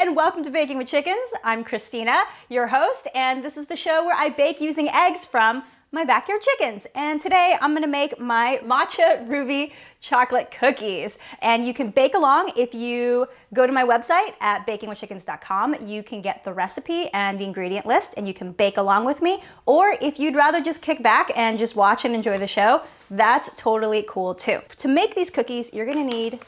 and welcome to Baking with Chickens. I'm Christina, your host, and this is the show where I bake using eggs from my backyard chickens. And today I'm gonna make my matcha ruby chocolate cookies. And you can bake along if you go to my website at bakingwithchickens.com. You can get the recipe and the ingredient list and you can bake along with me. Or if you'd rather just kick back and just watch and enjoy the show, that's totally cool too. To make these cookies, you're gonna need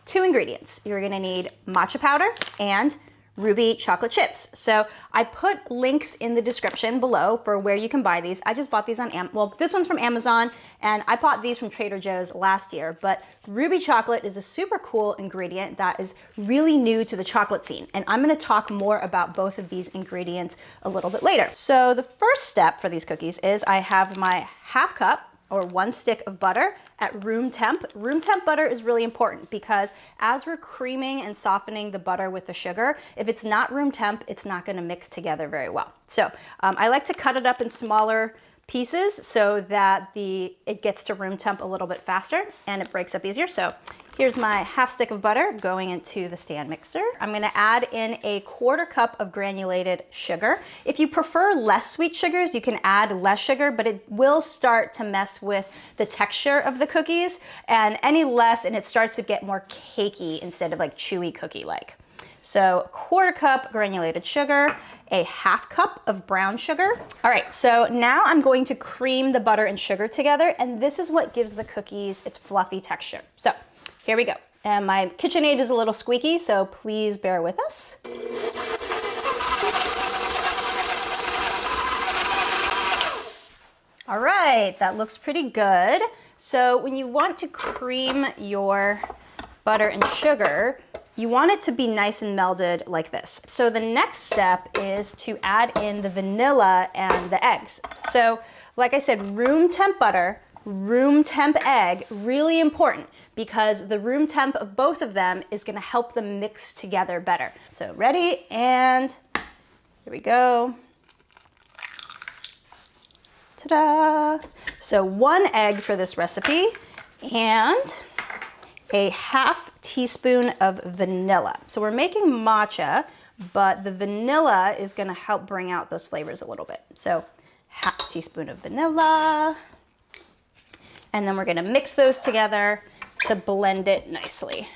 two ingredients. You're gonna need matcha powder and ruby chocolate chips. So I put links in the description below for where you can buy these. I just bought these on well, this one's from Amazon and I bought these from Trader Joe's last year, but ruby chocolate is a super cool ingredient that is really new to the chocolate scene. And I'm gonna talk more about both of these ingredients a little bit later. So the first step for these cookies is I have my half cup or 1 stick of butter at room temp. Room temp butter is really important because as we're creaming and softening the butter with the sugar, if it's not room temp, it's not gonna mix together very well. So I like to cut it up in smaller pieces so that it gets to room temp a little bit faster and it breaks up easier. So here's my half stick of butter going into the stand mixer. I'm gonna add in a 1/4 cup of granulated sugar. If you prefer less sweet sugars, you can add less sugar, but it will start to mess with the texture of the cookies, and any less and it starts to get more cakey instead of like chewy cookie-like. So 1/4 cup granulated sugar, a half cup of brown sugar. All right, so now I'm going to cream the butter and sugar together, and this is what gives the cookies its fluffy texture. So here we go. And my KitchenAid is a little squeaky, so please bear with us. All right, that looks pretty good. So when you want to cream your butter and sugar, you want it to be nice and melded like this. So the next step is to add in the vanilla and the eggs. So like I said, room temp butter, room temp egg, really important because the room temp of both of them is gonna help them mix together better. So ready, and here we go. Ta-da! So 1 egg for this recipe and a half teaspoon of vanilla. So we're making matcha, but the vanilla is gonna help bring out those flavors a little bit. So half teaspoon of vanilla. And then we're gonna mix those together to blend it nicely.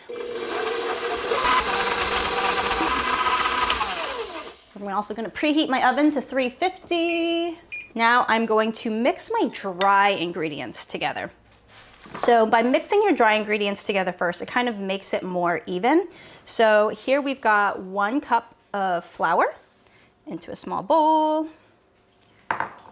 I'm also gonna preheat my oven to 350. Now I'm going to mix my dry ingredients together. So by mixing your dry ingredients together first, it kind of makes it more even. So here we've got 1 cup of flour into a small bowl.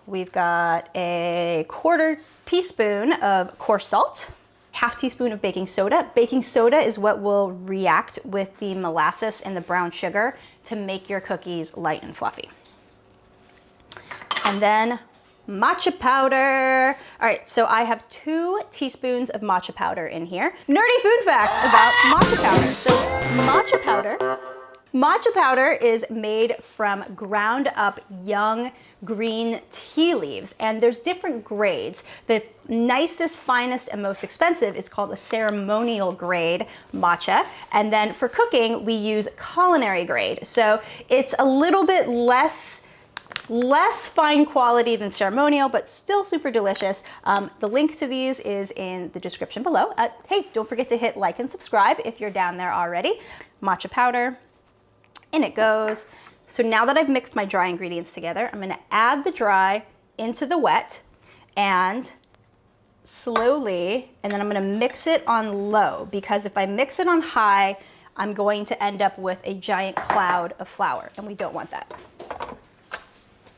We've got a 1/4 teaspoon of coarse salt, half teaspoon of baking soda. Baking soda is what will react with the molasses and the brown sugar to make your cookies light and fluffy. And then matcha powder. All right, so I have 2 teaspoons of matcha powder in here. Nerdy food fact about matcha powder. So matcha powder is made from ground up young green tea leaves, and there's different grades. The nicest, finest, and most expensive is called a ceremonial grade matcha, and then for cooking, we use culinary grade. So it's a little bit less fine quality than ceremonial, but still super delicious. The link to these is in the description below. Hey, don't forget to hit like and subscribe if you're down there already. Matcha powder, in it goes. So now that I've mixed my dry ingredients together, I'm gonna add the dry into the wet and slowly, and then I'm gonna mix it on low, because if I mix it on high, I'm going to end up with a giant cloud of flour, and we don't want that.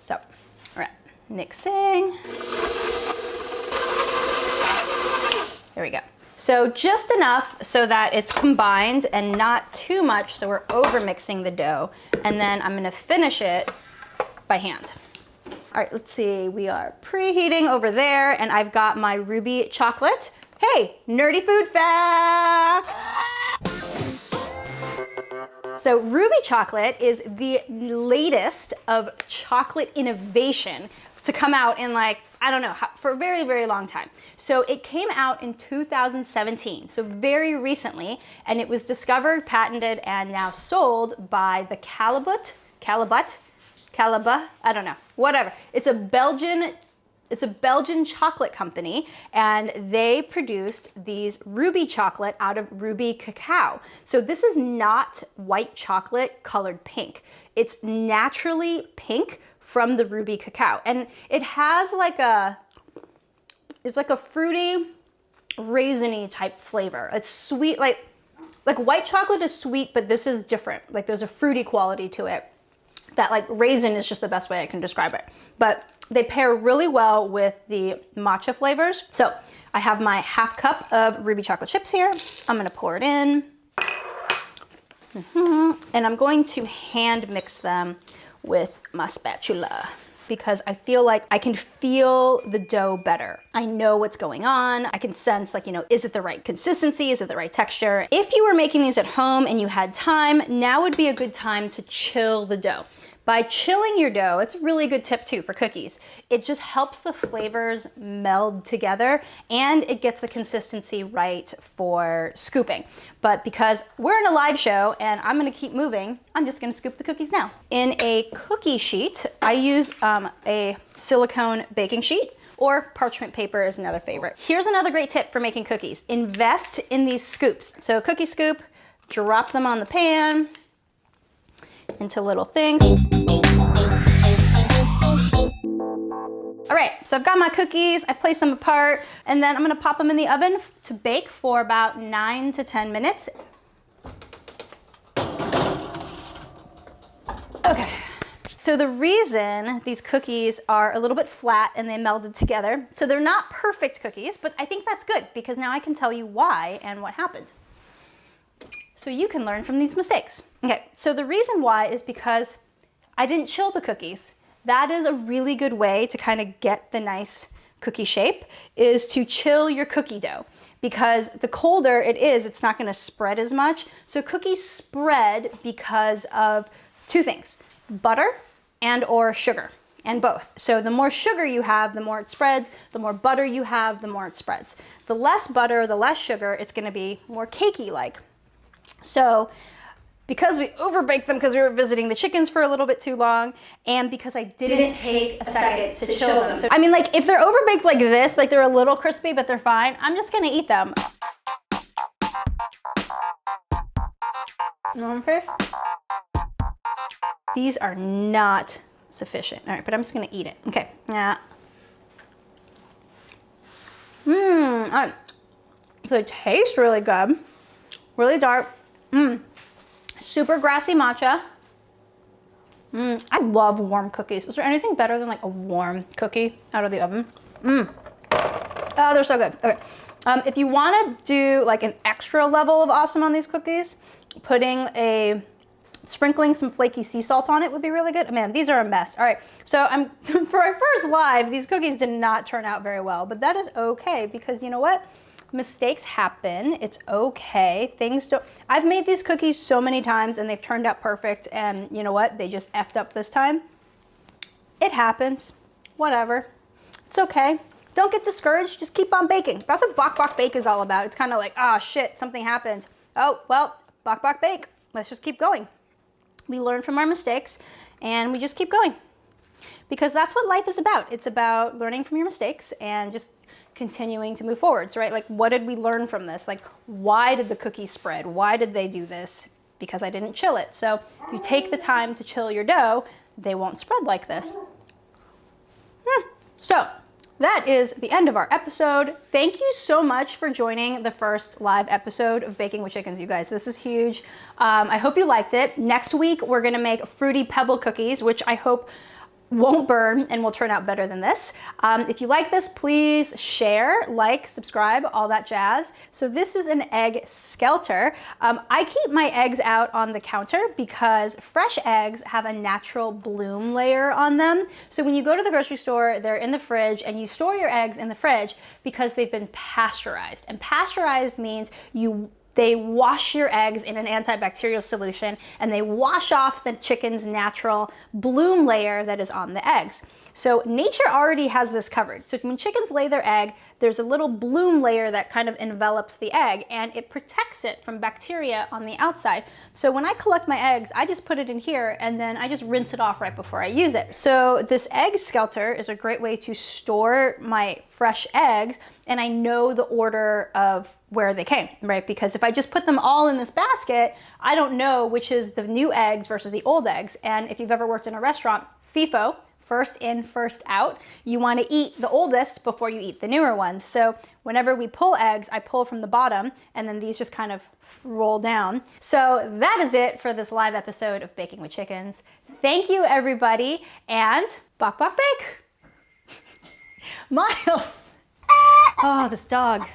So, all right, mixing. There we go. So just enough so that it's combined and not too much so we're over mixing the dough. And then I'm gonna finish it by hand. All right, let's see, we are preheating over there and I've got my ruby chocolate. Hey, nerdy food fact! So ruby chocolate is the latest of chocolate innovation to come out in like, I don't know, for a very, very long time. So it came out in 2017, so very recently, and it was discovered, patented, and now sold by the Callebaut, I don't know, whatever. It's a Belgian chocolate company, and they produced these ruby chocolate out of ruby cacao. So this is not white chocolate colored pink. It's naturally pink from the ruby cacao. And it has like it's like a fruity, raisiny type flavor. It's sweet, like white chocolate is sweet, but this is different. Like there's a fruity quality to it. That like raisin is just the best way I can describe it. But they pair really well with the matcha flavors. So I have my half cup of ruby chocolate chips here. I'm gonna pour it in. And I'm going to hand mix them with my spatula because I feel like I can feel the dough better. I know what's going on. I can sense like, you know, is it the right consistency? Is it the right texture? If you were making these at home and you had time, now would be a good time to chill the dough. By chilling your dough, it's a really good tip too for cookies. It just helps the flavors meld together and it gets the consistency right for scooping. But because we're in a live show and I'm gonna keep moving, I'm just gonna scoop the cookies now. In a cookie sheet, I use a silicone baking sheet, or parchment paper is another favorite. Here's another great tip for making cookies. Invest in these scoops. So a cookie scoop, drop them on the pan, into little things. All right, so I've got my cookies, I place them apart, and then I'm gonna pop them in the oven to bake for about 9 to 10 minutes. Okay, so the reason these cookies are a little bit flat and they melded together, so they're not perfect cookies, but I think that's good because now I can tell you why and what happened. So you can learn from these mistakes. Okay, so the reason why is because I didn't chill the cookies. That is a really good way to kind of get the nice cookie shape, is to chill your cookie dough. Because the colder it is, it's not gonna spread as much. So cookies spread because of two things, butter and or sugar, and both. So the more sugar you have, the more it spreads. The more butter you have, the more it spreads. The less butter, the less sugar, it's gonna be more cakey-like. So because we overbaked them because we were visiting the chickens for a little bit too long, and because I didn't take a second to chill them. So, I mean, like if they're overbaked like this, like they're a little crispy, but they're fine, I'm just gonna eat them. These are not sufficient. All right, but I'm just gonna eat it. Okay, yeah. All right. So they taste really good. Really dark, super grassy matcha. I love warm cookies. Is there anything better than like a warm cookie out of the oven? Oh, they're so good. Okay, if you want to do like an extra level of awesome on these cookies, sprinkling some flaky sea salt on it would be really good. Man, these are a mess. All right, so for our first live, these cookies did not turn out very well, but that is okay because you know what? Mistakes happen. It's okay. I've made these cookies so many times and they've turned out perfect, and you know what? They just effed up this time. It happens. Whatever. It's okay. Don't get discouraged. Just keep on baking. That's what Bok-Bok-BAKE is all about. It's kind of like, oh shit, something happened. Oh, well, Bok-Bok-BAKE. Let's just keep going. We learn from our mistakes and we just keep going. Because that's what life is about. It's about learning from your mistakes and just continuing to move forwards, right? Like, what did we learn from this? Like, why did the cookies spread? Why did they do this? Because I didn't chill it. So if you take the time to chill your dough, they won't spread like this. So that is the end of our episode. Thank you so much for joining the first live episode of Baking with Chickens, you guys. This is huge. I hope you liked it. Next week, we're gonna make fruity pebble cookies, which I hope won't burn and will turn out better than this. If you like this, please share, like, subscribe, all that jazz. So this is an egg skelter. I keep my eggs out on the counter because fresh eggs have a natural bloom layer on them. So when you go to the grocery store, they're in the fridge, and you store your eggs in the fridge because they've been pasteurized. And pasteurized means you They wash your eggs in an antibacterial solution, and they wash off the chicken's natural bloom layer that is on the eggs. So nature already has this covered. So when chickens lay their egg, there's a little bloom layer that kind of envelops the egg, and it protects it from bacteria on the outside. So when I collect my eggs, I just put it in here, and then I just rinse it off right before I use it. So this egg skelter is a great way to store my fresh eggs, and I know the order of where they came, right? Because if I just put them all in this basket, I don't know which is the new eggs versus the old eggs. And if you've ever worked in a restaurant, FIFO, first in, first out, you want to eat the oldest before you eat the newer ones. So whenever we pull eggs, I pull from the bottom, and then these just kind of roll down. So that is it for this live episode of Baking with Chickens. Thank you, everybody, and Bok-Bok-BAKE. Miles. Oh, this dog.